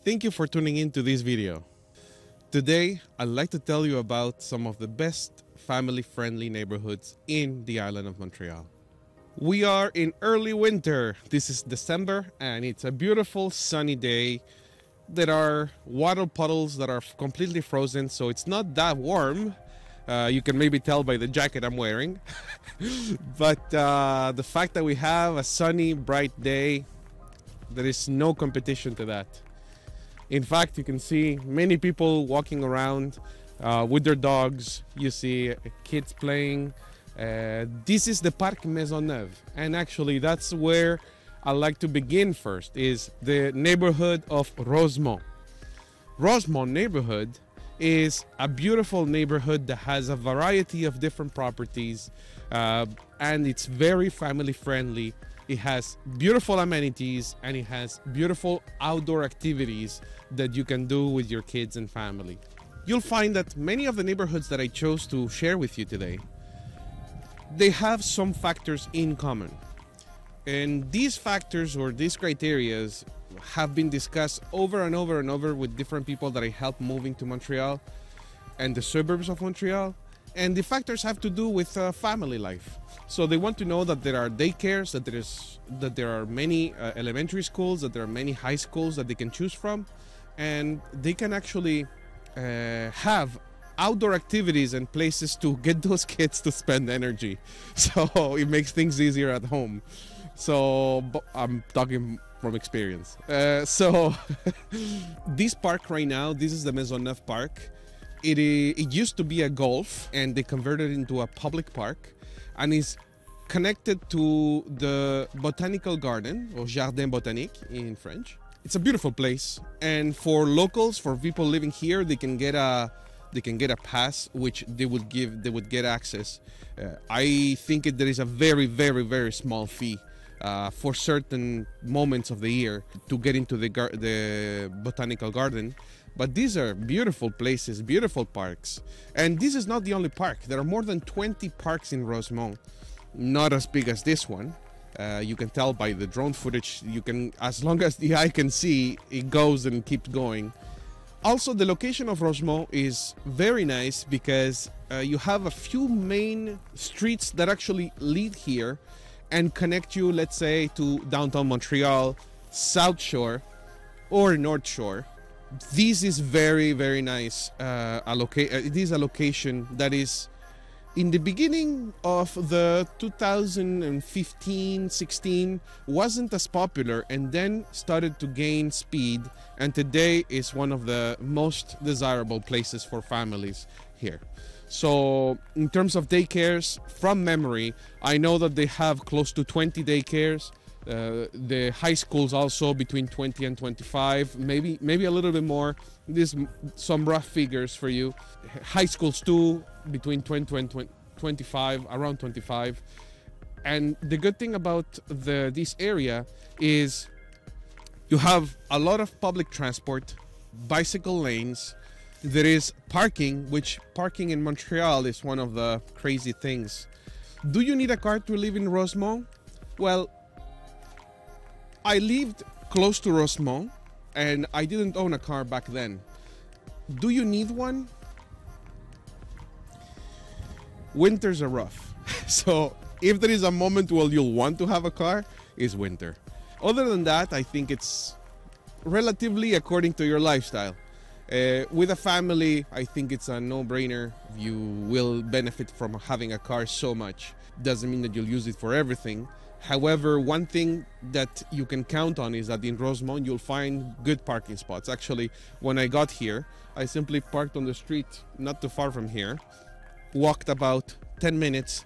Thank you for tuning into this video. Today, I'd like to tell you about some of the best family-friendly neighborhoods in the island of Montreal. We are in early winter. This is December and it's a beautiful sunny day. There are water puddles that are completely frozen, so it's not that warm. You can maybe tell by the jacket I'm wearing. But the fact that we have a sunny, bright day, there is no competition to that. In fact, you can see many people walking around with their dogs. You see kids playing. This is the Parc Maisonneuve, and actually that's where I like to begin first, is the neighborhood of Rosemont. Rosemont neighborhood is a beautiful neighborhood that has a variety of different properties, and it's very family friendly. It has beautiful amenities and it has beautiful outdoor activities that you can do with your kids and family. You'll find that many of the neighborhoods that I chose to share with you today, they have some factors in common. And these factors or these criterias have been discussed over and over and over with different people that I help moving to Montreal and the suburbs of Montreal. And the factors have to do with family life. So they want to know that there are daycares, that there are many elementary schools, that there are many high schools that they can choose from, and they can actually have outdoor activities and places to get those kids to spend energy. So it makes things easier at home. So I'm talking from experience. So this park right now, this is the Maisonneuve Park. It used to be a golf and they converted it into a public park, and is connected to the botanical garden, or Jardin Botanique in French. It's a beautiful place, and for locals, for people living here, they can get a pass, which they would get access. I think there is a very small fee for certain moments of the year to get into the botanical garden. But these are beautiful places, beautiful parks. And this is not the only park. There are more than 20 parks in Rosemont. Not as big as this one. You can tell by the drone footage. You can, as long as the eye can see, it goes and keeps going. Also, the location of Rosemont is very nice because you have a few main streets that actually lead here and connect you, let's say, to downtown Montreal, South Shore, or North Shore. This is very nice. It is a location that is in the beginning of the 2015-16 wasn't as popular, and then started to gain speed, and today is one of the most desirable places for families here. So in terms of daycares, from memory, I know that they have close to 20 daycares. The high schools also between 20 and 25, maybe a little bit more. There's some rough figures for you. High schools too, between 20 and 25, around 25. And the good thing about this area is you have a lot of public transport, bicycle lanes. There is parking, which parking in Montreal is one of the crazy things. Do you need a car to live in Rosemont? Well, I lived close to Rosemont and I didn't own a car back then. Do you need one? Winters are rough. So if there is a moment where you'll want to have a car, it's winter. Other than that, I think it's relatively according to your lifestyle. With a family, I think it's a no-brainer. You will benefit from having a car so much. Doesn't mean that you'll use it for everything. However, one thing that you can count on is that in Rosemont, you'll find good parking spots. Actually, when I got here, I simply parked on the street not too far from here, walked about 10 minutes,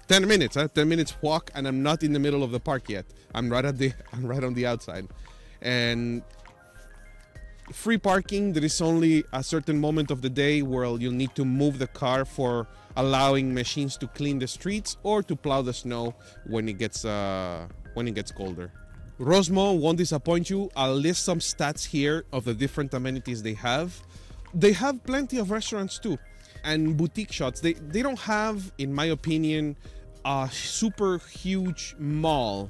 10 minutes walk, and I'm not in the middle of the park yet. I'm right on the outside. And free parking, there is only a certain moment of the day where you'll need to move the car for allowing machines to clean the streets or to plow the snow when it gets colder. Rosemont won't disappoint you. I'll list some stats here of the different amenities they have. They have plenty of restaurants too, and boutique shops. They don't have, in my opinion, a super huge mall.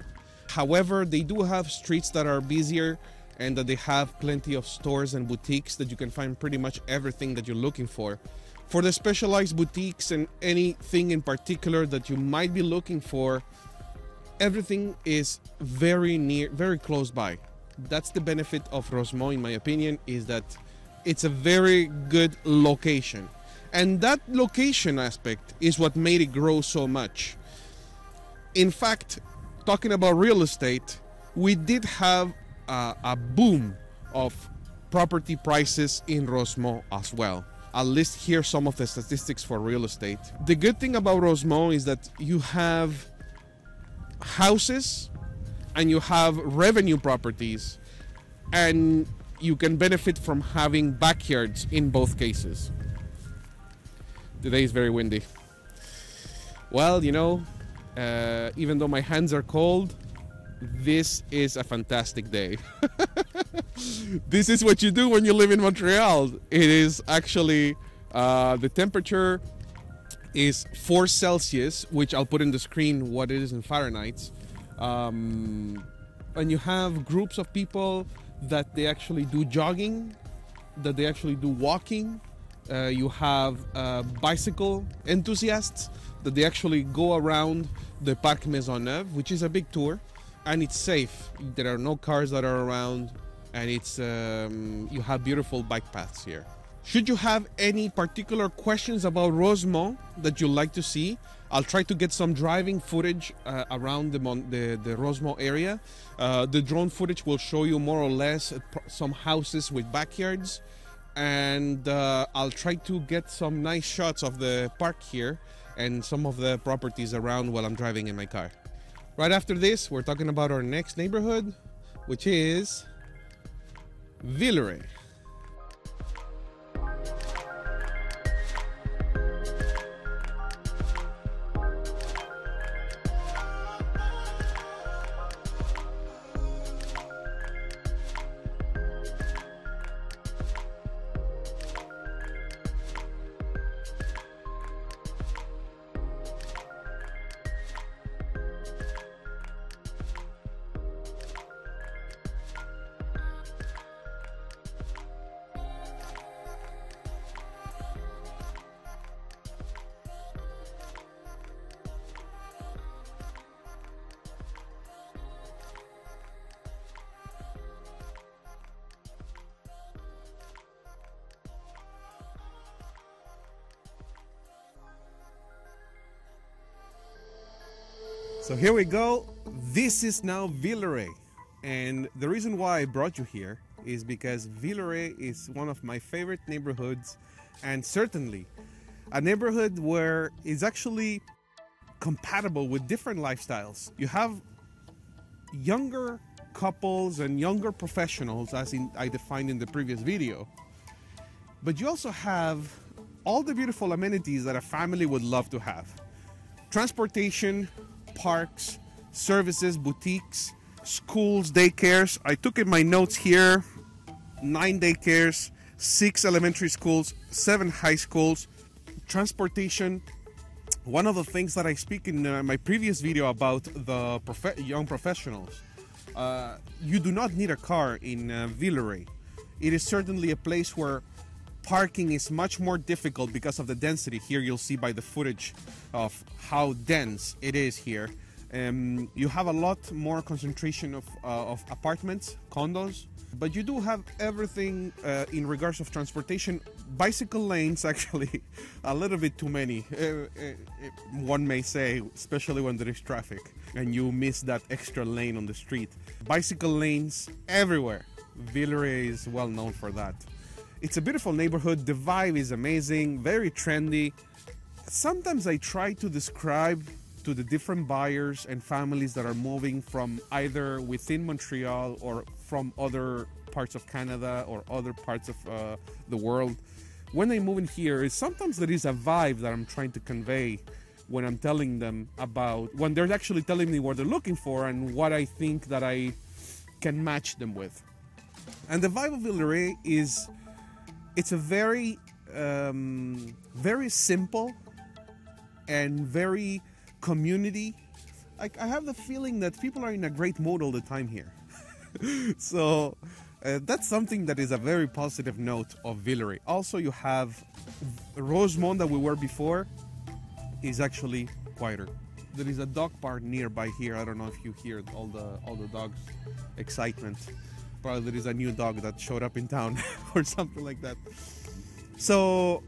However, they do have streets that are busier and that they have plenty of stores and boutiques that you can find pretty much everything that you're looking for. For the specialized boutiques and anything in particular that you might be looking for, everything is very near, very close by. That's the benefit of Rosemont, in my opinion, is that it's a very good location. And that location aspect is what made it grow so much. In fact, talking about real estate, we did have a boom of property prices in Rosemont as well. I'll list here some of the statistics for real estate. The good thing about Rosemont is that you have houses and you have revenue properties, and you can benefit from having backyards in both cases. Today is very windy. Well, you know, even though my hands are cold, this is a fantastic day. This is what you do when you live in Montreal. It is actually, the temperature is 4 Celsius, which I'll put in the screen what it is in Fahrenheit. And you have groups of people that they actually do jogging, that they actually do walking. You have bicycle enthusiasts that they actually go around the Parc Maisonneuve, which is a big tour, and it's safe. There are no cars that are around, and it's you have beautiful bike paths here. Should you have any particular questions about Rosemont that you'd like to see, I'll try to get some driving footage around the Rosemont area. The drone footage will show you more or less some houses with backyards, and I'll try to get some nice shots of the park here and some of the properties around while I'm driving in my car. Right after this, we're talking about our next neighborhood, which is Villeray. So here we go. This is now Villeray. And the reason why I brought you here is because Villeray is one of my favorite neighborhoods, and certainly a neighborhood where it's actually compatible with different lifestyles. You have younger couples and younger professionals, as I defined in the previous video, but you also have all the beautiful amenities that a family would love to have. Transportation, parks, services, boutiques, schools, daycares. I took in my notes here 9 daycares, 6 elementary schools, 7 high schools. Transportation. One of the things that I speak in my previous video about the young professionals, you do not need a car in Villeray. It is certainly a place where parking is much more difficult because of the density. Here you'll see by the footage of how dense it is here. You have a lot more concentration of apartments, condos, but you do have everything in regards of transportation. Bicycle lanes, actually, a little bit too many, one may say, especially when there is traffic and you miss that extra lane on the street. Bicycle lanes everywhere. Villeray is well known for that. It's a beautiful neighborhood. The vibe is amazing, very trendy. Sometimes I try to describe to the different buyers and families that are moving from either within Montreal or from other parts of Canada or other parts of the world. When they move in here, is sometimes there is a vibe that I'm trying to convey when I'm telling them about, when they're actually telling me what they're looking for and what I think that I can match them with. And the vibe of Villeray is, it's a very, very simple and very community. I have the feeling that people are in a great mood all the time here. So That's something that is a very positive note of Villeray. Also, you have Rosemont that we were before is actually quieter. There is a dog park nearby here. I don't know if you hear all the dogs' excitement. Probably there is a new dog that showed up in town or something like that. So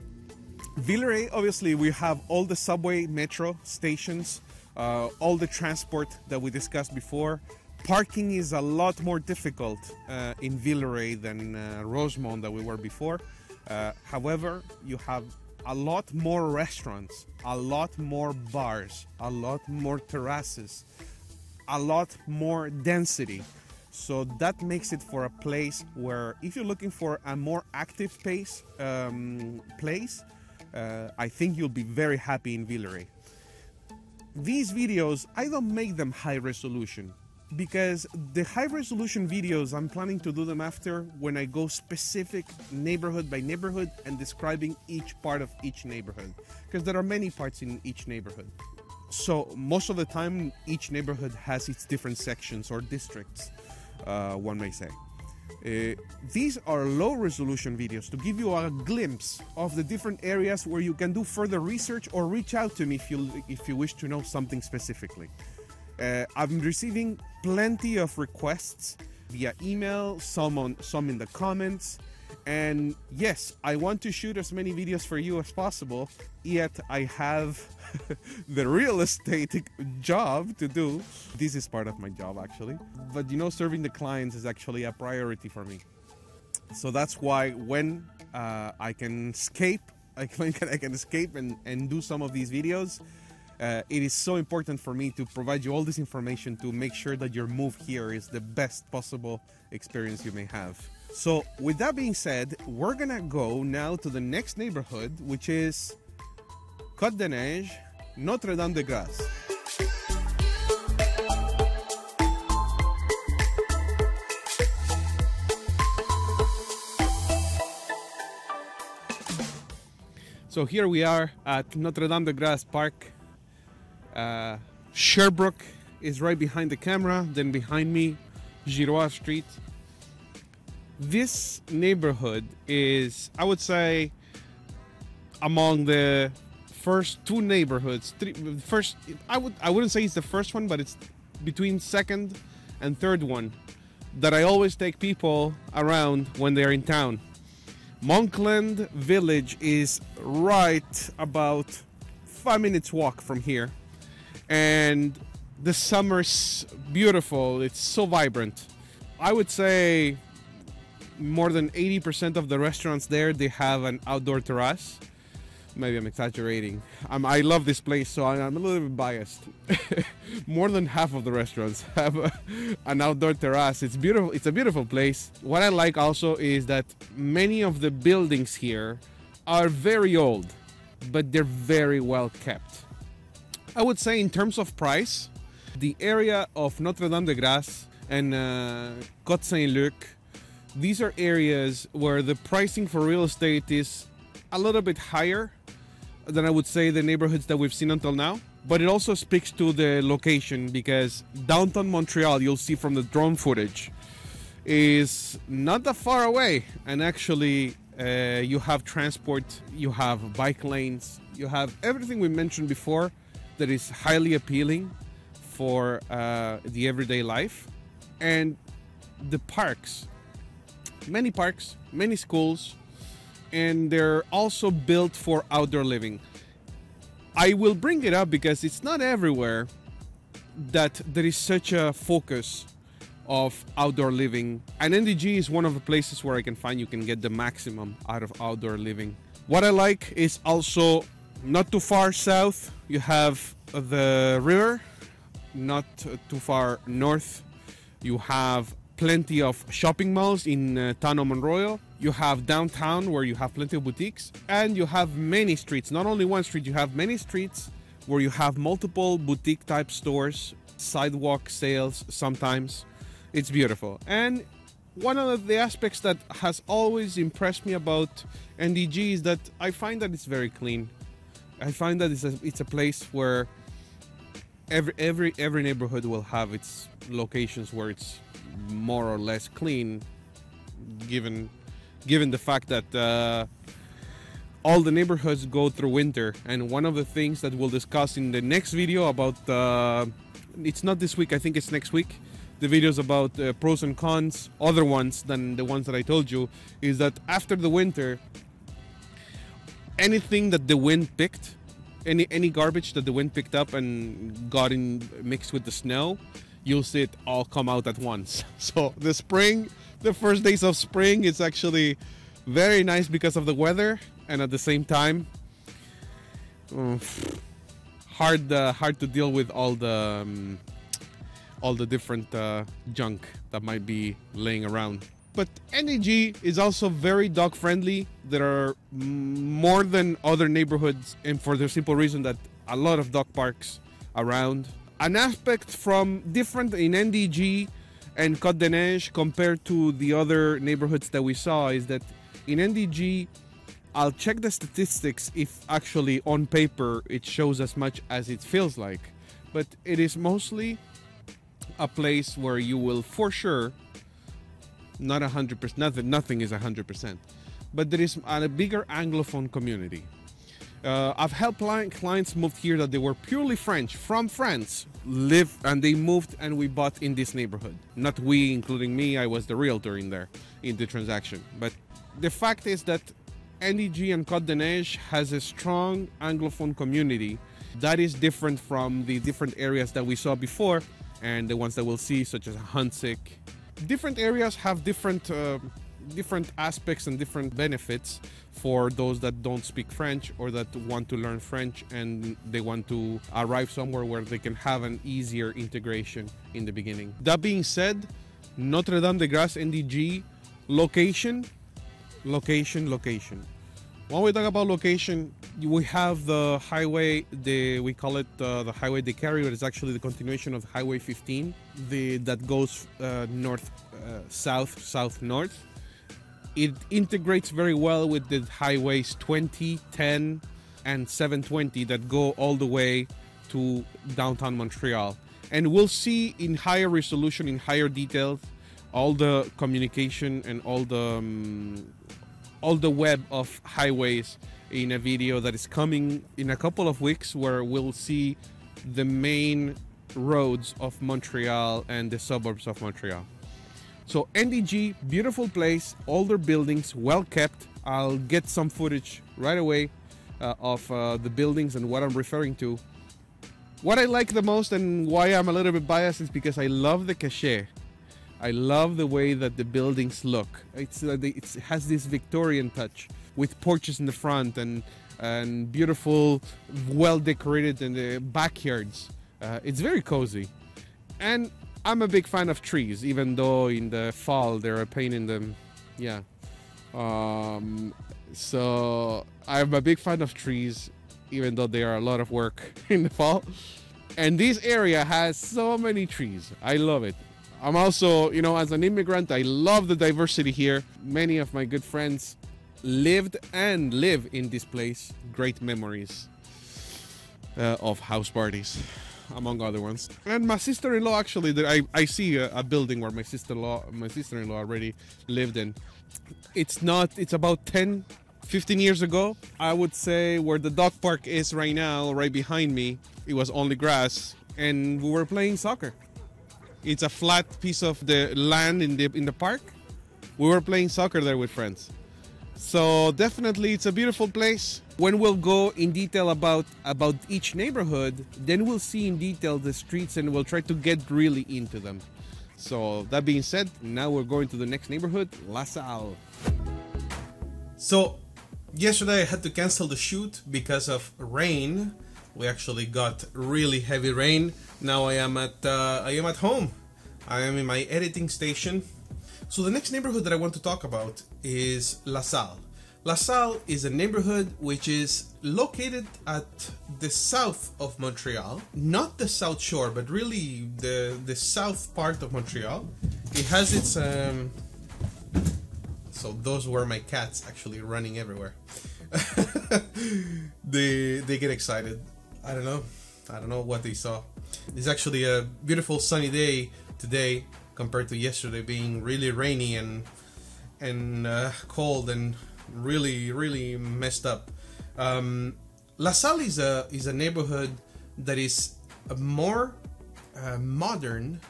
Villeray, obviously, we have all the subway, metro stations, all the transport that we discussed before. Parking is a lot more difficult in Villeray than Rosemont that we were before. However, you have a lot more restaurants, a lot more bars, a lot more terraces, a lot more density. So that makes it for a place where if you're looking for a more active place, I think you'll be very happy in Villeray. These videos, I don't make them high resolution because the high resolution videos, I'm planning to do them after when I go specific neighborhood by neighborhood and describing each part of each neighborhood, because there are many parts in each neighborhood. So most of the time, each neighborhood has its different sections or districts, one may say. These are low resolution videos to give you a glimpse of the different areas where you can do further research or reach out to me if you wish to know something specifically. I'm receiving plenty of requests via email, some in the comments, and yes, I want to shoot as many videos for you as possible, yet I have the real estate job to do. This is part of my job actually, but you know, serving the clients is actually a priority for me. So that's why when I can escape and do some of these videos, it is so important for me to provide you all this information to make sure that your move here is the best possible experience you may have. So with that being said, we're gonna go now to the next neighborhood, which is Côte des Neiges, Notre-Dame-de-Grâce. So here we are at Notre-Dame-de-Grâce Park. Sherbrooke is right behind the camera, then behind me, Giroir Street. This neighborhood is, I would say, among the first two neighborhoods. I wouldn't say it's the first one, but it's between second and third one that I always take people around when they're in town. Monkland Village is right about 5 minutes walk from here, and the summer's beautiful. It's so vibrant. I would say more than 80% of the restaurants there, they have an outdoor terrace. Maybe I'm exaggerating. I love this place, so I'm a little bit biased. More than half of the restaurants have an outdoor terrace. It's beautiful. It's a beautiful place. What I like also is that many of the buildings here are very old, but they're very well kept. I would say in terms of price, the area of Notre-Dame-de-Grâce and Côte Saint-Luc, these are areas where the pricing for real estate is a little bit higher than I would say the neighborhoods that we've seen until now. But it also speaks to the location, because downtown Montreal, you'll see from the drone footage, is not that far away. And actually, you have transport, you have bike lanes, you have everything we mentioned before that is highly appealing for the everyday life. And the parks, many schools, and they're also built for outdoor living. I will bring it up because it's not everywhere that there is such a focus of outdoor living, and NDG is one of the places where I can find you can get the maximum out of outdoor living. What I like is also not too far south, you have the river. Not too far north, you have plenty of shopping malls in town of Montreal. You have downtown where you have plenty of boutiques, and you have many streets, not only one street, you have many streets where you have multiple boutique type stores, sidewalk sales sometimes. It's beautiful. And one of the aspects that has always impressed me about NDG is that I find that it's very clean. I find that it's a place where every neighborhood will have its locations where it's more or less clean, given the fact that all the neighborhoods go through winter. And one of the things that we'll discuss in the next video about it's not this week, I think it's next week, the videos about pros and cons, other ones than the ones that I told you, is that after the winter, anything that the wind picked, any garbage that the wind picked up and got in mixed with the snow, you'll see it all come out at once. So the spring, the first days of spring, it's actually very nice because of the weather, and at the same time hard to deal with all the different junk that might be laying around. But NDG is also very dog friendly. There are more than other neighborhoods, and for the simple reason that a lot of dog parks around. An aspect from different in NDG and Côte des Neiges compared to the other neighborhoods that we saw is that in NDG, I'll check the statistics if actually on paper it shows as much as it feels like, but it is mostly a place where you will for sure, not 100%, nothing is 100%, but there is a bigger Anglophone community. I've helped clients move here that they were purely French, from France, and they moved and we bought in this neighborhood. Not we, including me, I was the realtor in the transaction. But the fact is that NDG and Côte des Neiges has a strong Anglophone community that is different from the different areas that we saw before and the ones that we'll see, such as Huntsic. Different areas have different aspects and different benefits for those that don't speak French or that want to learn French and they want to arrive somewhere where they can have an easier integration in the beginning. That being said, Notre Dame de Grâce NDG location. When we talk about location, we have the highway, we call it the Highway de Carry, but it's actually the continuation of Highway 15, that goes south-north. It integrates very well with the highways 20, 10, and 720 that go all the way to downtown Montreal. And we'll see in higher resolution, in higher details, all the communication and all the web of highways in a video that is coming in a couple of weeks, where we'll see the main roads of Montreal and the suburbs of Montreal. So NDG, beautiful place, older buildings, well kept. I'll get some footage right away of the buildings and what I'm referring to. What I like the most and why I'm a little bit biased is because I love the cachet. I love the way that the buildings look. It has this Victorian touch with porches in the front and beautiful, well decorated in the backyards. It's very cozy. And I'm a big fan of trees, even though in the fall they're a pain in the, yeah. So I'm a big fan of trees, even though they are a lot of work in the fall. And this area has so many trees. I love it. I'm also, as an immigrant, I love the diversity here. Many of my good friends lived and live in this place. Great memories of house parties, among other ones. And my sister-in-law, actually, I see a building where my sister-in-law already lived in. It's about 10, 15 years ago. I would say where the dog park is right now, right behind me, it was only grass, and we were playing soccer. It's a flat piece of the land in the park. We were playing soccer there with friends. So definitely it's a beautiful place. When we'll go in detail about each neighborhood, then we'll see in detail the streets and we'll try to get really into them. So that being said, now we're going to the next neighborhood, La Salle. So yesterday I had to cancel the shoot because of rain. We actually got really heavy rain. Now I am at home. I am in my editing station. So the next neighborhood that I want to talk about is La Salle. La Salle is a neighborhood which is located at the south of Montreal, not the South Shore, but really the south part of Montreal. It has its so those were my cats actually running everywhere. They get excited. I don't know what they saw. It's actually a beautiful sunny day today compared to yesterday being really rainy, and and cold and really messed up. La Salle is a neighborhood that is more modern.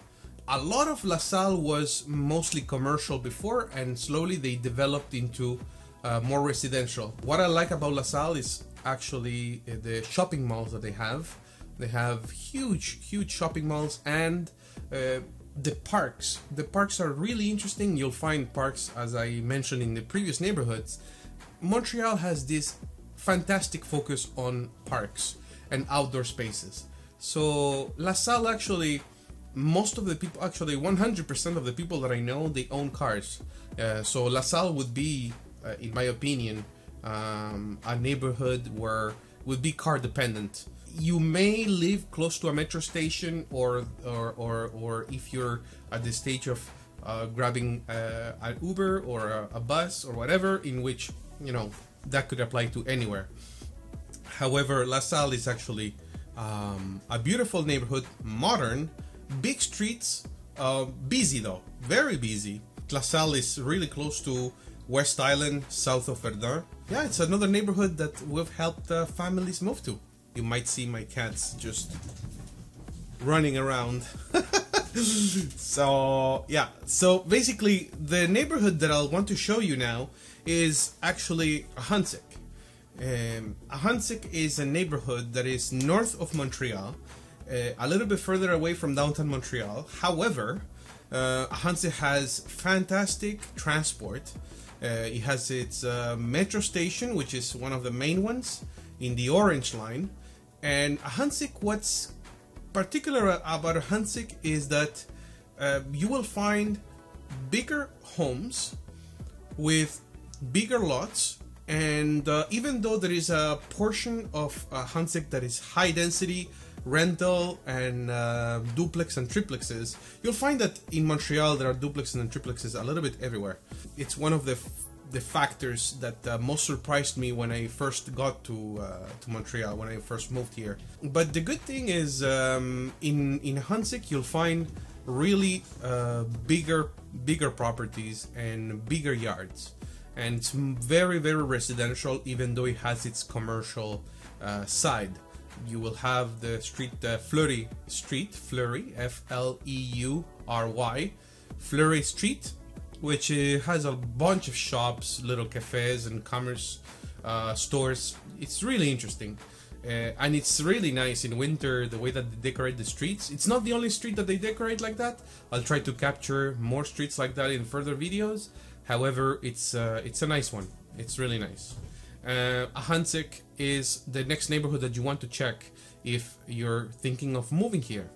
A lot of La Salle was mostly commercial before, and slowly they developed into more residential. What I like about La Salle is actually the shopping malls that they have. They have huge shopping malls, and the parks. The parks are really interesting. You'll find parks, as I mentioned in the previous neighborhoods. Montreal has this fantastic focus on parks and outdoor spaces. So La Salle, actually, most of the people, actually 100% of the people that I know, they own cars. So La Salle would be, in my opinion, a neighborhood where would be car dependent. You may live close to a metro station, or if you're at the stage of grabbing an Uber or a bus or whatever, in which, you know, that could apply to anywhere. However, La Salle is actually a beautiful neighborhood, modern, big streets, busy though, very busy. La Salle is really close to West Island, south of Verdun. Yeah, it's another neighborhood that we've helped families move to. You might see my cats just running around. So yeah, so basically the neighborhood that I'll want to show you now is actually Ahuntsic. Ahuntsic is a neighborhood that is north of Montreal, a little bit further away from downtown Montreal. However, Ahuntsic has fantastic transport. It has its metro station, which is one of the main ones in the Orange Line. And Ahuntsic, what's particular about Ahuntsic is that you will find bigger homes with bigger lots, and even though there is a portion of Ahuntsic that is high density rental and duplex and triplexes, you'll find that in Montreal there are duplexes and triplexes a little bit everywhere. It's one of the factors that most surprised me when I first got to Montreal, when I first moved here. But the good thing is, in Ahuntsic you'll find really bigger properties and bigger yards, and it's very residential, even though it has its commercial side. You will have the street, Fleury Street, Fleury, F-L-E-U-R-Y, Fleury Street, which has a bunch of shops, little cafes and commerce stores. It's really interesting. And it's really nice in winter, the way that they decorate the streets. It's not the only street that they decorate like that. I'll try to capture more streets like that in further videos. However, it's a nice one. It's really nice. Ahuntsic is the next neighborhood that you want to check if you're thinking of moving here.